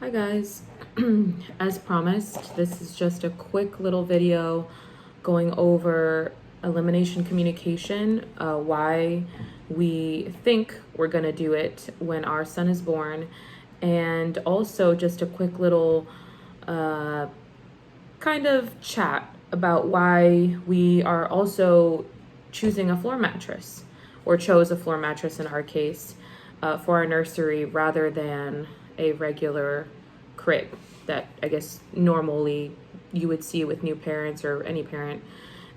Hi guys, as promised, this is just a quick little video going over elimination communication, why we think we're gonna do it when our son is born, and also just a quick little kind of chat about why we are also choosing a floor mattress, or chose a floor mattress in our case, for our nursery rather than a regular crib that I guess normally you would see with new parents or any parent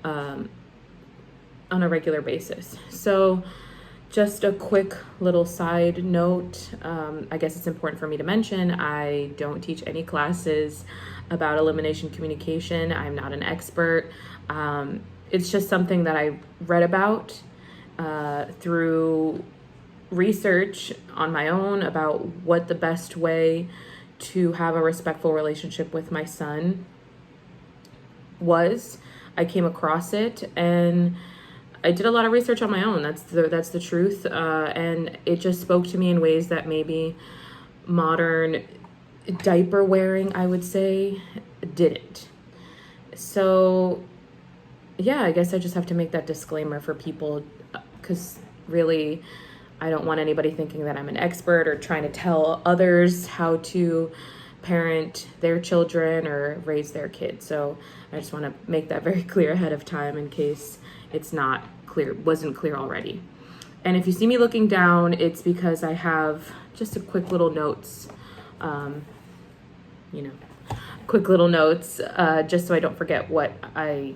on a regular basis. So just a quick little side note, I guess it's important for me to mention, I don't teach any classes about elimination communication. I'm not an expert. It's just something that I read about through research on my own about what the best way to have a respectful relationship with my son was. I came across it and I did a lot of research on my own. That's the truth. And it just spoke to me in ways that maybe modern diaper wearing, I would say, didn't. So yeah, I guess I just have to make that disclaimer for people, because really I don't want anybody thinking that I'm an expert or trying to tell others how to parent their children or raise their kids. So I just want to make that very clear ahead of time in case it's not clear, wasn't clear already. And if you see me looking down, it's because I have just a quick little notes, quick little notes, just so I don't forget what I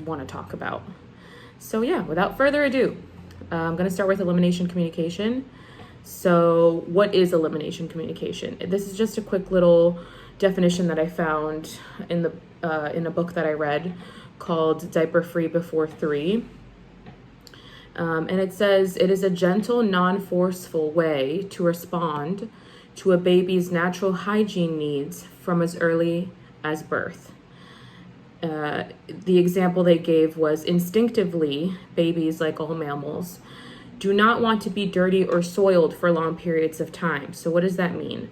want to talk about. So yeah, without further ado, I'm going to start with elimination communication. So what is elimination communication? This is just a quick little definition that I found in a book that I read called Diaper Free Before 3. And it says, it is a gentle, non-forceful way to respond to a baby's natural hygiene needs from as early as birth. The example they gave was, instinctively, babies, like all mammals, do not want to be dirty or soiled for long periods of time. So what does that mean?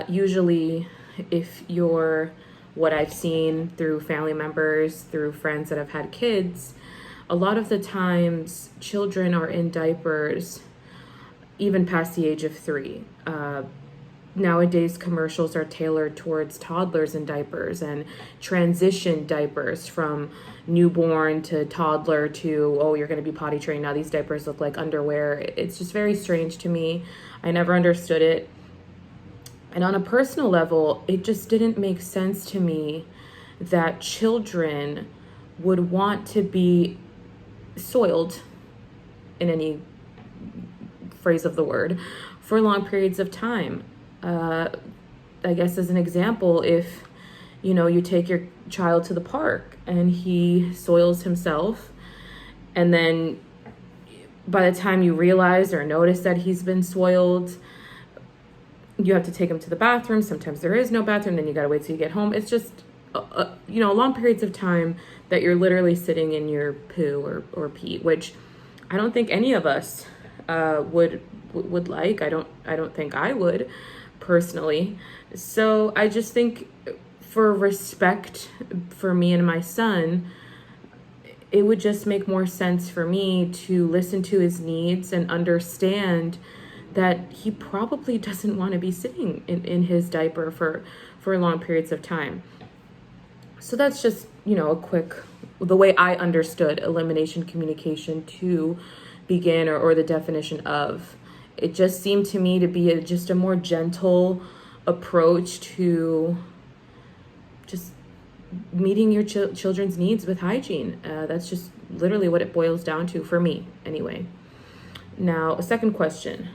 Usually, if you're, what I've seen through family members, through friends that have had kids, a lot of the times children are in diapers even past the age of 3. Nowadays, commercials are tailored towards toddlers in diapers and transition diapers from newborn to toddler to, oh, you're going to be potty trained. Now these diapers look like underwear. It's just very strange to me. I never understood it. And on a personal level, it just didn't make sense to me that children would want to be soiled, in any phrase of the word, for long periods of time. I guess as an example, if you take your child to the park and he soils himself, and then by the time you realize or notice that he's been soiled, you have to take him to the bathroom. Sometimes there is no bathroom, then you gotta wait till you get home. It's just long periods of time that you're literally sitting in your poo or pee, which I don't think any of us would like. I don't think I would, personally. So I just think, for respect for me and my son, it would just make more sense for me to listen to his needs and understand that he probably doesn't want to be sitting in his diaper for long periods of time. So that's just, a quick, the way I understood elimination communication to begin, or the definition of. It just seemed to me to be just a more gentle approach to just meeting your children's needs with hygiene. That's just literally what it boils down to for me, anyway. Now, a second question.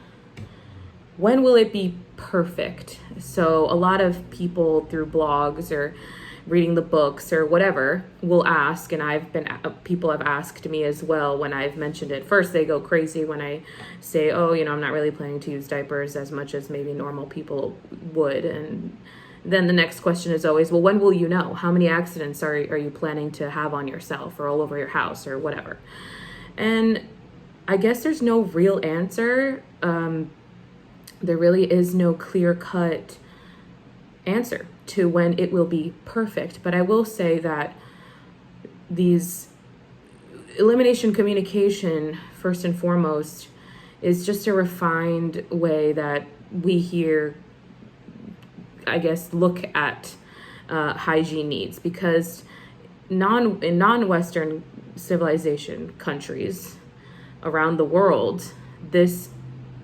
When will it be perfect? So a lot of people through blogs or reading the books or whatever will ask, and people have asked me as well when I've mentioned it. First, they go crazy when I say, oh, I'm not really planning to use diapers as much as maybe normal people would. And then the next question is always, well, when will you know? How many accidents are you planning to have on yourself or all over your house or whatever? And I guess there's no real answer. There really is no clear-cut answer to when it will be perfect. But I will say that these elimination communication, first and foremost, is just a refined way that we here, I guess, look at hygiene needs, because in non-Western civilization countries around the world, this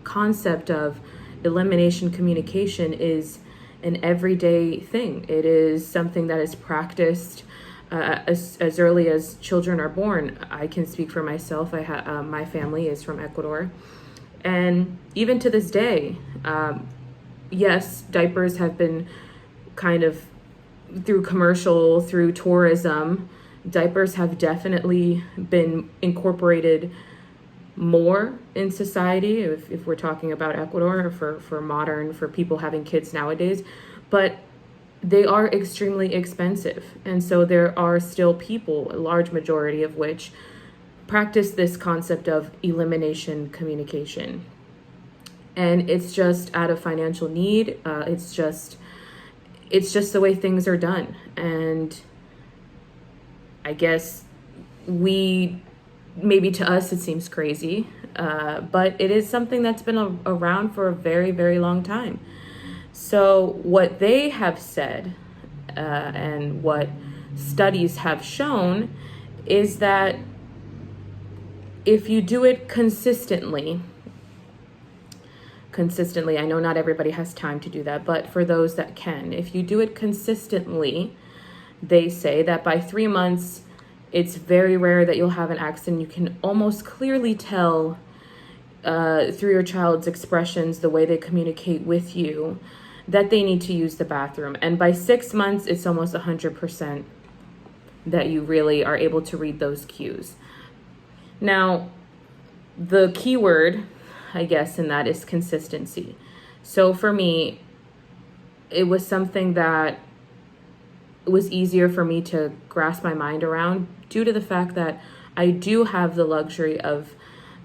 concept of elimination communication is an everyday thing. It is something that is practiced as early as children are born. I can speak for myself. My family is from Ecuador, and even to this day, yes, diapers have been kind of, through commercial, through tourism, diapers have definitely been incorporated more in society, if we're talking about Ecuador, or for people having kids nowadays. But they are extremely expensive. And so there are still people, a large majority of which, practice this concept of elimination communication. And it's just out of financial need. It's just the way things are done. And I guess maybe to us it seems crazy, but it is something that's been around for a very, very long time. So what they have said, and what studies have shown, is that if you do it consistently, I know not everybody has time to do that, but for those that can, if you do it consistently, they say that by 3 months, it's very rare that you'll have an accident. You can almost clearly tell through your child's expressions, the way they communicate with you, that they need to use the bathroom. And by 6 months, it's almost 100% that you really are able to read those cues. Now, the key word, I guess, in that is consistency. So for me, it was something that it was easier for me to grasp my mind around, due to the fact that I do have the luxury of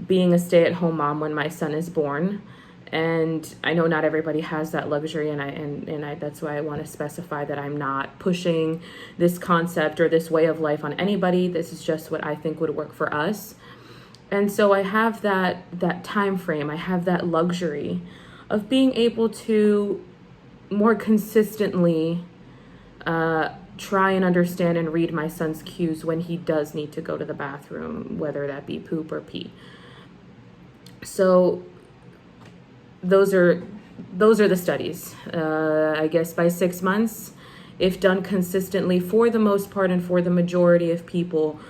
being a stay-at-home mom when my son is born. And I know not everybody has that luxury, and I that's why I want to specify that I'm not pushing this concept or this way of life on anybody. This is just what I think would work for us. And so I have that time frame. I have that luxury of being able to more consistently try and understand and read my son's cues when he does need to go to the bathroom, whether that be poop or pee. So those are the studies. I guess by 6 months, if done consistently, for the most part and for the majority of people,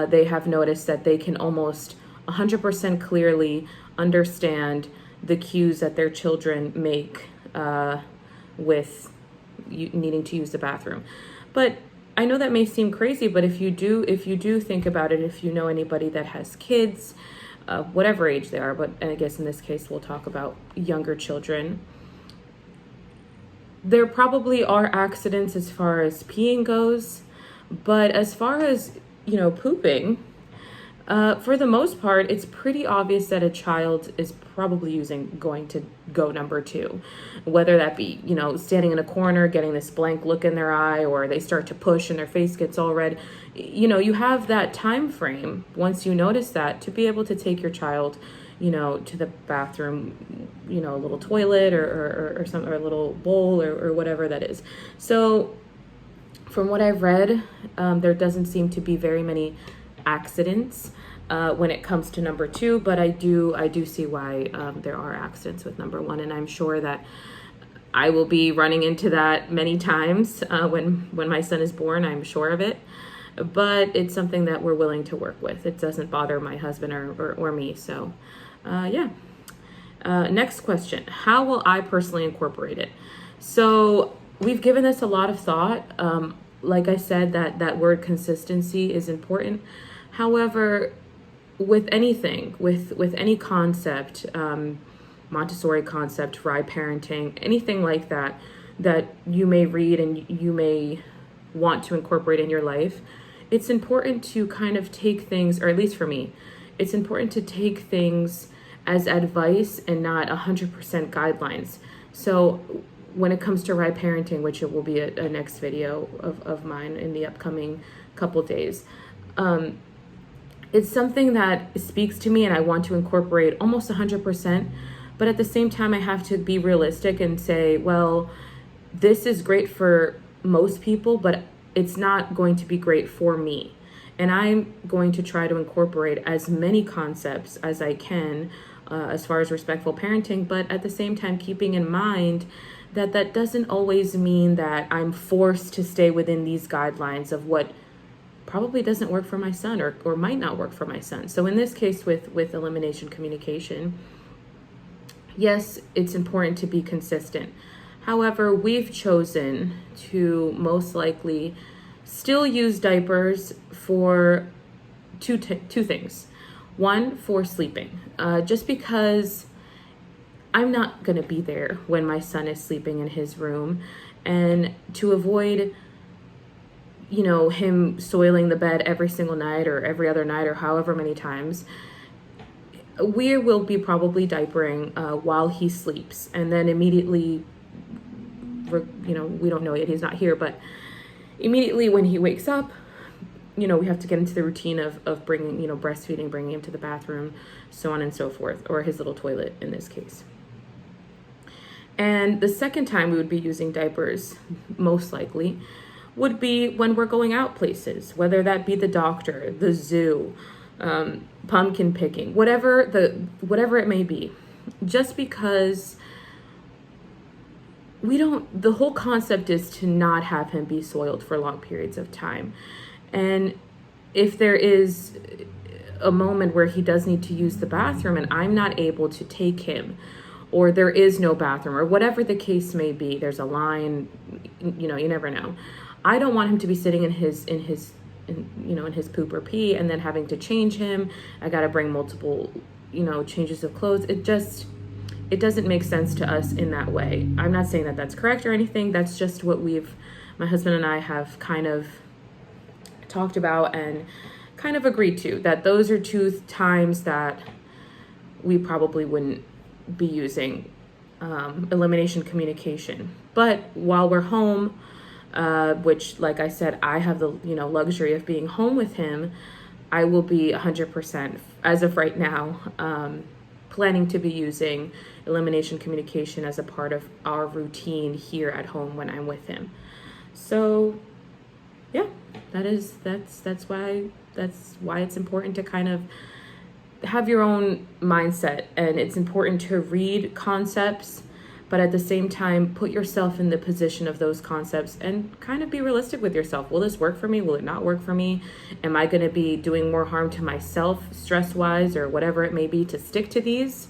they have noticed that they can almost 100% clearly understand the cues that their children make with needing to use the bathroom. But I know that may seem crazy, but if you do think about it, if you know anybody that has kids, whatever age they are, but I guess in this case we'll talk about younger children, there probably are accidents as far as peeing goes, but as far as, pooping, for the most part, it's pretty obvious that a child is probably going to go number 2, whether that be, standing in a corner, getting this blank look in their eye, or they start to push and their face gets all red. You have that time frame, once you notice that, to be able to take your child, to the bathroom, a little toilet or some, or a little bowl or whatever that is. So from what I've read, there doesn't seem to be very many accidents when it comes to number 2, but I do see why there are accidents with number 1, and I'm sure that I will be running into that many times when my son is born. I'm sure of it, but it's something that we're willing to work with. It doesn't bother my husband or me. So yeah. Next question: how will I personally incorporate it? So we've given this a lot of thought. Like I said, that word consistency is important. However, with anything, with any concept, Montessori concept, fry parenting, anything like that you may read and you may want to incorporate in your life, it's important to kind of take things, or at least for me, it's important to take things as advice and not 100% guidelines. So when it comes to ride parenting, which it will be a next video of mine in the upcoming couple days, it's something that speaks to me and I want to incorporate almost 100%. But at the same time, I have to be realistic and say, well, this is great for most people, but it's not going to be great for me. And I'm going to try to incorporate as many concepts as I can as far as respectful parenting, but at the same time, keeping in mind that that doesn't always mean that I'm forced to stay within these guidelines of what probably doesn't work for my son or might not work for my son. So in this case with elimination communication, yes, it's important to be consistent. However, we've chosen to most likely still use diapers for two things. One, for sleeping, just because I'm not going to be there when my son is sleeping in his room, and to avoid, him soiling the bed every single night or every other night or however many times, we will be probably diapering while he sleeps, and then immediately, we don't know yet, he's not here, but immediately when he wakes up, we have to get into the routine of bringing, breastfeeding, bringing him to the bathroom, so on and so forth, or his little toilet in this case. And the second time we would be using diapers, most likely, would be when we're going out places, whether that be the doctor, the zoo, pumpkin picking, whatever it may be, just because the whole concept is to not have him be soiled for long periods of time. And if there is a moment where he does need to use the bathroom and I'm not able to take him, or there is no bathroom, or whatever the case may be, there's a line, you never know. I don't want him to be sitting in his poop or pee and then having to change him. I got to bring multiple, changes of clothes. It doesn't make sense to us in that way. I'm not saying that that's correct or anything. That's just what my husband and I have kind of talked about and kind of agreed to, that those are two times that we probably wouldn't be using elimination communication. But while we're home, which, like I said, I have the luxury of being home with him, I will be 100% as of right now planning to be using elimination communication as a part of our routine here at home when I'm with him. So yeah, that's why it's important to kind of have your own mindset, and it's important to read concepts, but at the same time put yourself in the position of those concepts and kind of be realistic with yourself. Will this work for me? Will it not work for me? Am I going to be doing more harm to myself stress-wise or whatever it may be to stick to these?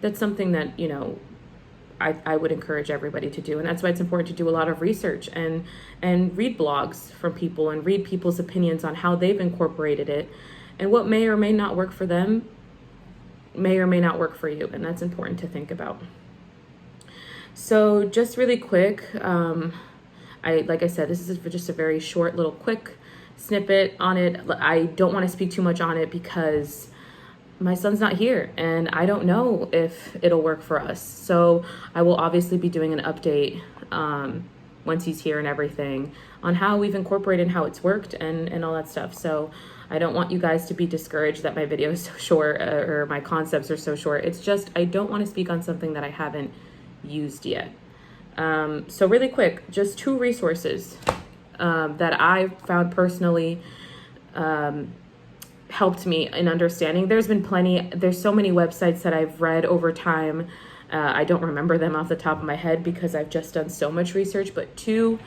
That's something that I would encourage everybody to do. And that's why it's important to do a lot of research and read blogs from people and read people's opinions on how they've incorporated it, and what may or may not work for them may or may not work for you. And that's important to think about. So just really quick, like I said, this is just a very short little quick snippet on it. I don't want to speak too much on it because my son's not here and I don't know if it'll work for us. So I will obviously be doing an update once he's here and everything on how we've incorporated and how it's worked and all that stuff. So I don't want you guys to be discouraged that my video is so short or my concepts are so short. It's just I don't want to speak on something that I haven't used yet. So really quick, just 2 resources that I found personally helped me in understanding. There's so many websites that I've read over time. I don't remember them off the top of my head because I've just done so much research, but 2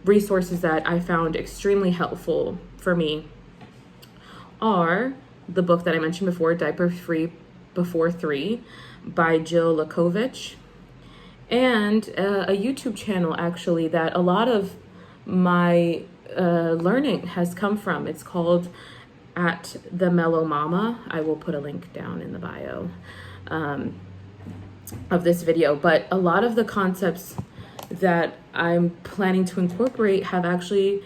resources that I found extremely helpful for me are the book that I mentioned before, Diaper Free Before 3 by Jill Lakovich, and a YouTube channel actually that a lot of my learning has come from. It's called At the Mellow Mama. I will put a link down in the bio of this video, but a lot of the concepts that I'm planning to incorporate have actually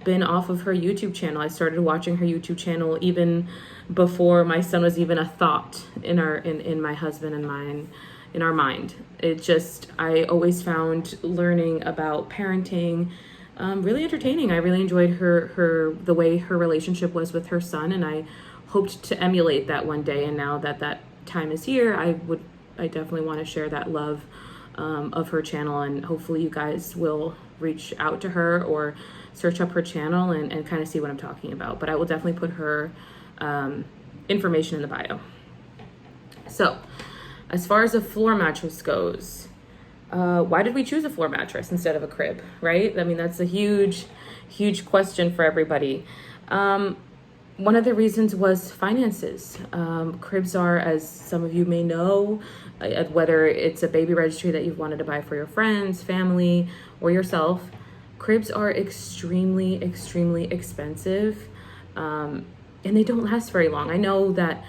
been off of her YouTube channel. I started watching her YouTube channel even before my son was even a thought in my husband and mine in our mind. It just, I always found learning about parenting really entertaining. I really enjoyed the way her relationship was with her son, and I hoped to emulate that one day. And now that that time is here, I definitely want to share that love of her channel, and hopefully you guys will reach out to her or search up her channel and kind of see what I'm talking about. But I will definitely put her information in the bio. So as far as a floor mattress goes, why did we choose a floor mattress instead of a crib, right? I mean, that's a huge question for everybody. One of the reasons was finances. Cribs are, as some of you may know, whether it's a baby registry that you've wanted to buy for your friends, family, or yourself, cribs are extremely expensive, and they don't last very long. I know that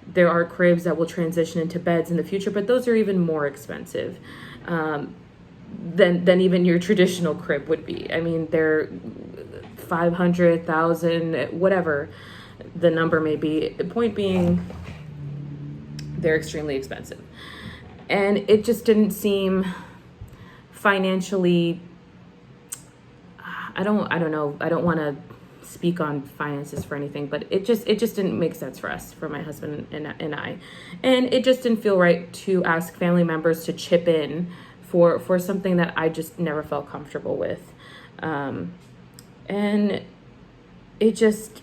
there are cribs that will transition into beds in the future, but those are even more expensive than even your traditional crib would be. I mean, they're 500,000, whatever the number may be. The point being, they're extremely expensive. And it just didn't seem financially, I don't know. I don't want to speak on finances for anything, but it just didn't make sense for us, for my husband and I. And it just didn't feel right to ask family members to chip in for something that I just never felt comfortable with. And it just,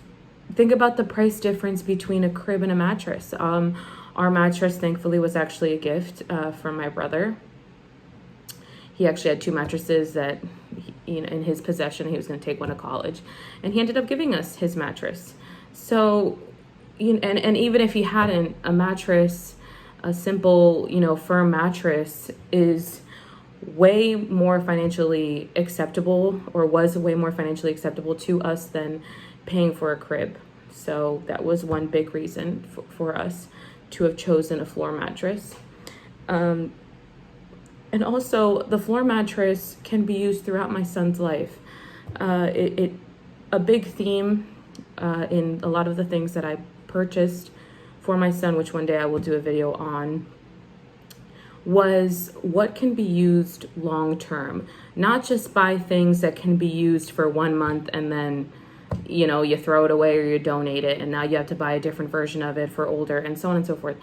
think about the price difference between a crib and a mattress. Our mattress, thankfully, was actually a gift from my brother. He actually had 2 mattresses that, in his possession. He was going to take one to college, and he ended up giving us his mattress. So, and even if he hadn't, a mattress, a simple, firm mattress is way more financially acceptable, or was way more financially acceptable to us than paying for a crib. So that was one big reason for us to have chosen a floor mattress. And also, the floor mattress can be used throughout my son's life. A big theme in a lot of the things that I purchased for my son, which one day I will do a video on, was what can be used long term. Not just buy things that can be used for 1 month and then you throw it away or you donate it, and now you have to buy a different version of it for older, and so on and so forth.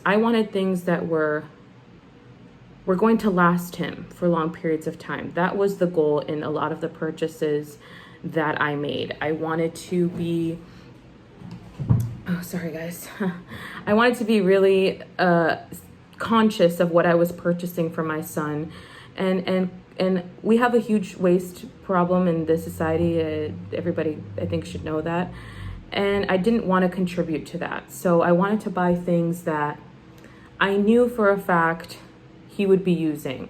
I wanted things that were going to last him for long periods of time. That was the goal in a lot of the purchases that I made. I wanted to be, sorry guys. I wanted to be really conscious of what I was purchasing for my son. And we have a huge waste problem in this society. Everybody, I think, should know that. And I didn't want to contribute to that. So I wanted to buy things that I knew for a fact he would be using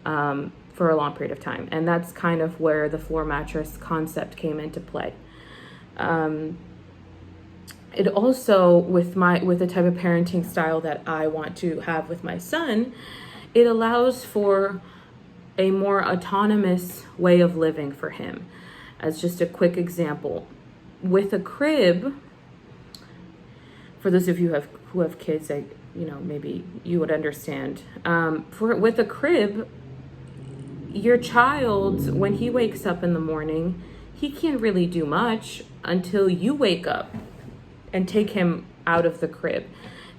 for a long period of time. And that's kind of where the floor mattress concept came into play. It also, with the type of parenting style that I want to have with my son, it allows for a more autonomous way of living for him. As just a quick example, with a crib, for those of you who have kids, maybe you would understand. With a crib, your child, when he wakes up in the morning, he can't really do much until you wake up and take him out of the crib.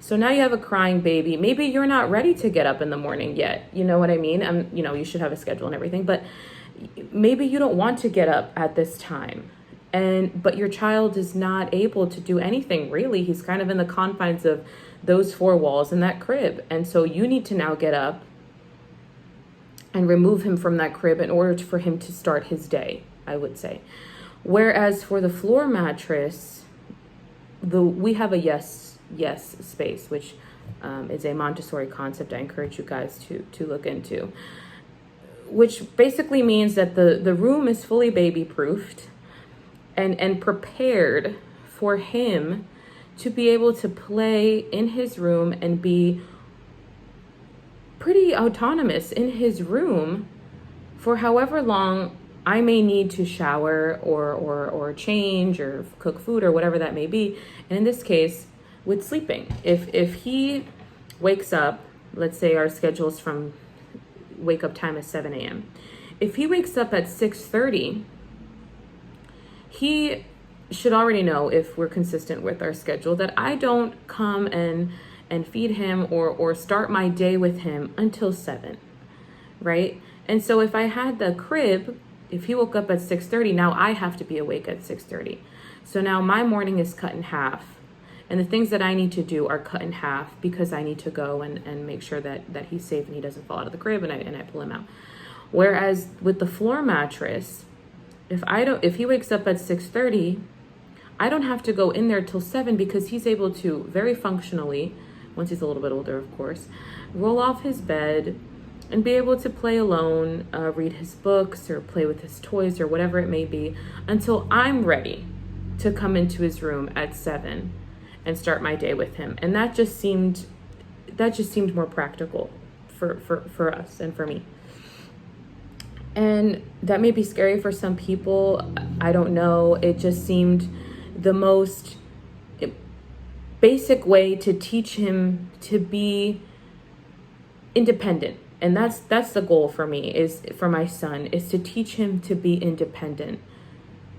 So now you have a crying baby. Maybe you're not ready to get up in the morning yet. You know what I mean? You should have a schedule and everything, but maybe you don't want to get up at this time. But your child is not able to do anything really. He's kind of in the confines of those 4 walls in that crib. And so you need to now get up and remove him from that crib in order for him to start his day, I would say. Whereas for the floor mattress, we have a yes space, which is a Montessori concept I encourage you guys to look into, which basically means that the room is fully baby proofed and prepared for him to be able to play in his room and be pretty autonomous in his room for however long I may need to shower or change or cook food or whatever that may be. And in this case, with sleeping, if he wakes up let's say our schedule's from wake up time is 7 a.m. If he wakes up at 6:30, he should already know, if we're consistent with our schedule, that I don't come and feed him or start my day with him until 7, right? And so if I had the crib, if he woke up at 6:30, now I have to be awake at 6:30. So now my morning is cut in half. And the things that I need to do are cut in half because I need to go and make sure that he's safe and he doesn't fall out of the crib, and I pull him out. Whereas with the floor mattress, if he wakes up at 6:30, I don't have to go in there till 7 because he's able to very functionally, once he's a little bit older, of course, roll off his bed and be able to play alone, read his books or play with his toys or whatever it may be, until I'm ready to come into his room at 7 and start my day with him. And that just seemed more practical for us and for me. And that may be scary for some people. I don't know. It just seemed the most basic way to teach him to be independent. And that's the goal for me, is for my son, is to teach him to be independent.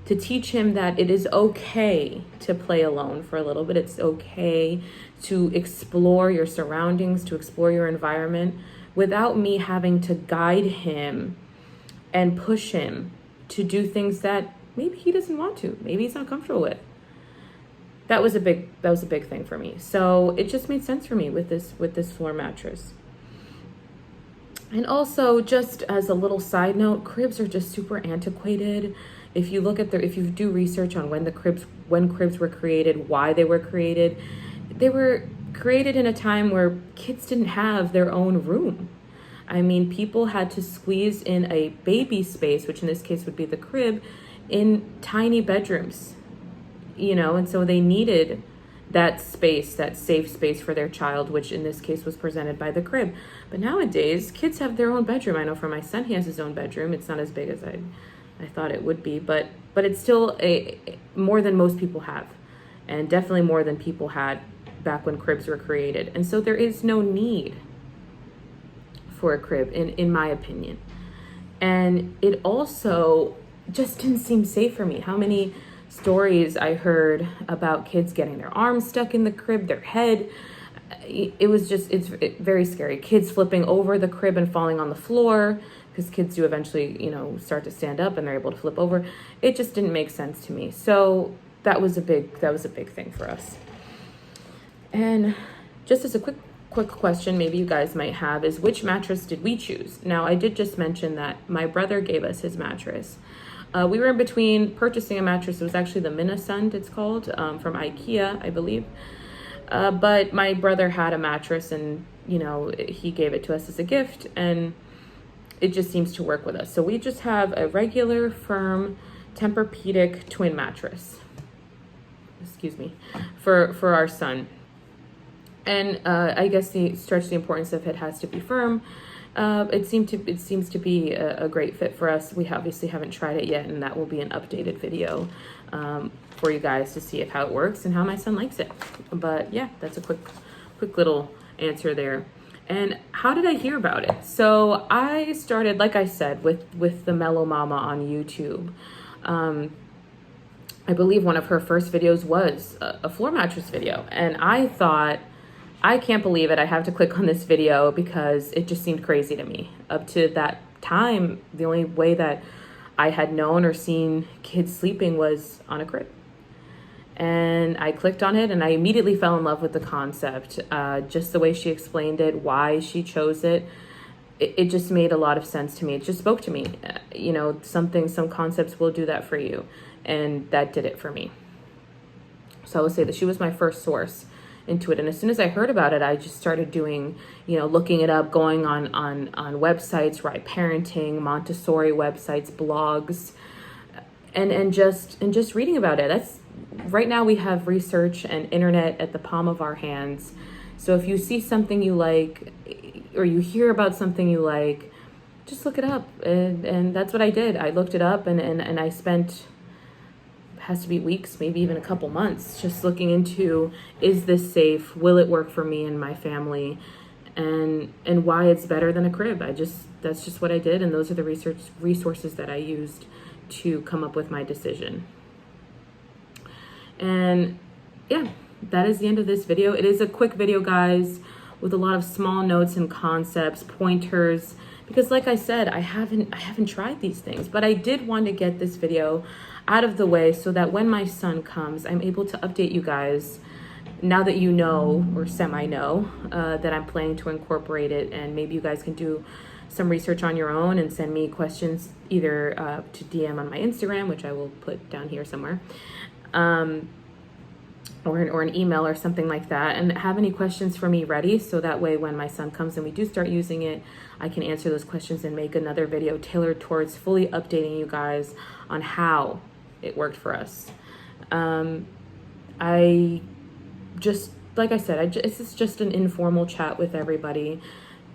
To teach him that it is okay to play alone for a little bit. It's okay to explore your surroundings, to explore your environment without me having to guide him and push him to do things that maybe he doesn't want to, maybe he's not comfortable with. That was a big thing for me. So it just made sense for me with this floor mattress. And also, just as a little side note, cribs are just super antiquated. If you look at if you do research on when cribs were created, why they were created in a time where kids didn't have their own room. I mean, people had to squeeze in a baby space, which in this case would be the crib, in tiny bedrooms, and so they needed that space, that safe space for their child, which in this case was presented by the crib. But nowadays, kids have their own bedroom. I know for my son, he has his own bedroom. It's not as big as I thought it would be, but it's still more than most people have, and definitely more than people had back when cribs were created. And so there is no need for a crib, in my opinion. And it also just didn't seem safe for me. How many stories I heard about kids getting their arms stuck in the crib, their head. It's very scary. Kids flipping over the crib and falling on the floor, because kids do eventually, start to stand up and they're able to flip over. It just didn't make sense to me. So that was a big thing for us. And just as a quick question maybe you guys might have is, which mattress did we choose? Now, I did just mention that my brother gave us his mattress. We were in between purchasing a mattress. It was actually the Minnesund, it's called, from IKEA, I believe. But my brother had a mattress, and, he gave it to us as a gift, and it just seems to work with us. So we just have a regular, firm, Tempur-Pedic twin mattress. Excuse me, for our son. And I guess the importance of it has to be firm. It seems to be a great fit for us. We obviously haven't tried it yet, and that will be an updated video for you guys to see how it works and how my son likes it. But yeah, that's a quick little answer there. And how did I hear about it? So I started, like I said, with the Mellow Mama on YouTube. I believe one of her first videos was a floor mattress video, and I thought, I can't believe it. I have to click on this video because it just seemed crazy to me. Up to that time, the only way that I had known or seen kids sleeping was on a crib. And I clicked on it and I immediately fell in love with the concept. Just the way she explained it, why she chose it. It just made a lot of sense to me. It just spoke to me. Some concepts will do that for you. And that did it for me. So I would say that she was my first source into it. And as soon as I heard about it, I just started doing, looking it up, going on websites, right, parenting, Montessori websites, blogs, and just reading about it. That's right now we have research and internet at the palm of our hands. So if you see something you like, or you hear about something you like, just look it up. And that's what I did. I looked it up and I spent, has to be weeks, maybe even a couple months, just looking into, is this safe? Will it work for me and my family? and why it's better than a crib. That's just what I did, and those are the resources that I used to come up with my decision. And yeah, that is the end of this video. It is a quick video, guys, with a lot of small notes and concepts, pointers, because like I said, I haven't tried these things, but I did want to get this video out of the way so that when my son comes, I'm able to update you guys now that you know, or semi-know, that I'm planning to incorporate it, and maybe you guys can do some research on your own and send me questions either to DM on my Instagram, which I will put down here somewhere, or an email or something like that, and have any questions for me ready, so that way when my son comes and we do start using it, I can answer those questions and make another video tailored towards fully updating you guys on how it worked for us. I just, like I said, this is just an informal chat with everybody,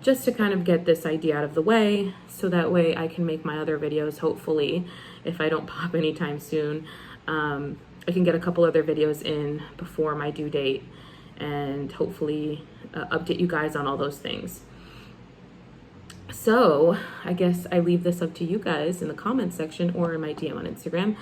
just to kind of get this idea out of the way, so that way I can make my other videos, hopefully, if I don't pop anytime soon. I can get a couple other videos in before my due date, and hopefully update you guys on all those things. So I guess I leave this up to you guys in the comments section or in my DM on Instagram.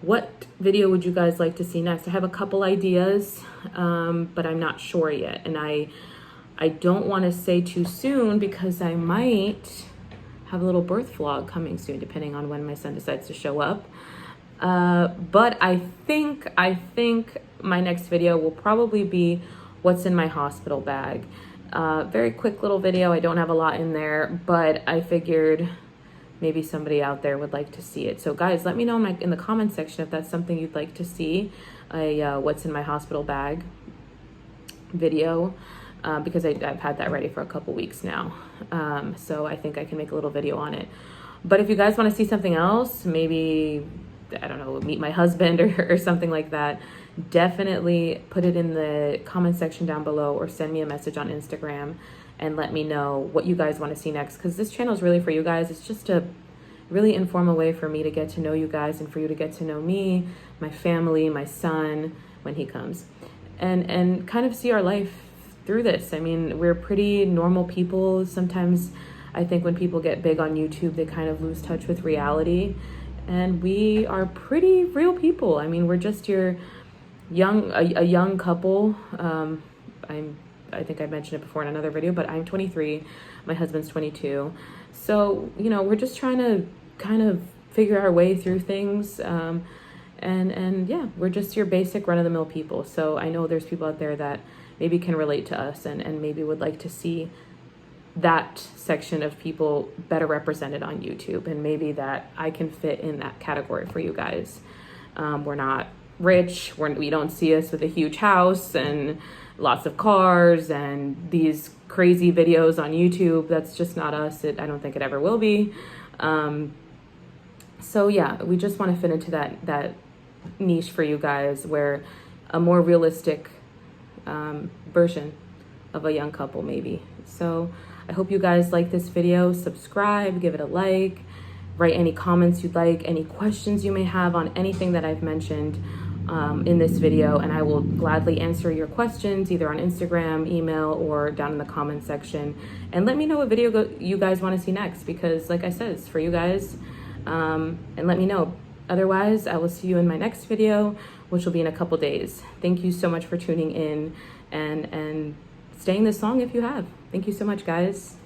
What video would you guys like to see next? I have a couple ideas, but I'm not sure yet. And I don't want to say too soon, because I might have a little birth vlog coming soon, depending on when my son decides to show up. But I think my next video will probably be what's in my hospital bag. Very quick little video. I don't have a lot in there, but I figured maybe somebody out there would like to see it. So guys, let me know in the comment section if that's something you'd like to see, a what's in my hospital bag video, because I've had that ready for a couple weeks now. So I think I can make a little video on it. But if you guys want to see something else, maybe, I don't know, meet my husband or something like that, definitely put it in the comment section down below, or send me a message on Instagram and let me know what you guys want to see next, because this channel is really for you guys. It's just a really informal way for me to get to know you guys, and for you to get to know me, my family, my son when he comes, and kind of see our life through this. I mean, we're pretty normal people. Sometimes I think when people get big on YouTube, they kind of lose touch with reality, and we are pretty real people. I mean, we're just your a young couple. I think I mentioned it before in another video, but I'm 23, my husband's 22. So, you know, we're just trying to kind of figure our way through things. And yeah, we're just your basic run-of-the-mill people. So I know there's people out there that maybe can relate to us, and maybe would like to see that section of people better represented on YouTube, and maybe that I can fit in that category for you guys. We're not rich, we don't see us with a huge house and lots of cars and these crazy videos on YouTube. That's just not us. I don't think it ever will be. So yeah, we just want to fit into that niche for you guys, where a more realistic version of a young couple maybe. So I hope you guys like this video. Subscribe, give it a like, write any comments you'd like, any questions you may have on anything that I've mentioned in this video, and I will gladly answer your questions either on Instagram, email, or down in the comment section. And let me know what video you guys want to see next, because like I said, it's for you guys. And let me know. Otherwise, I will see you in my next video, which will be in a couple days. Thank you so much for tuning in and staying this long if you have. Thank you so much, guys.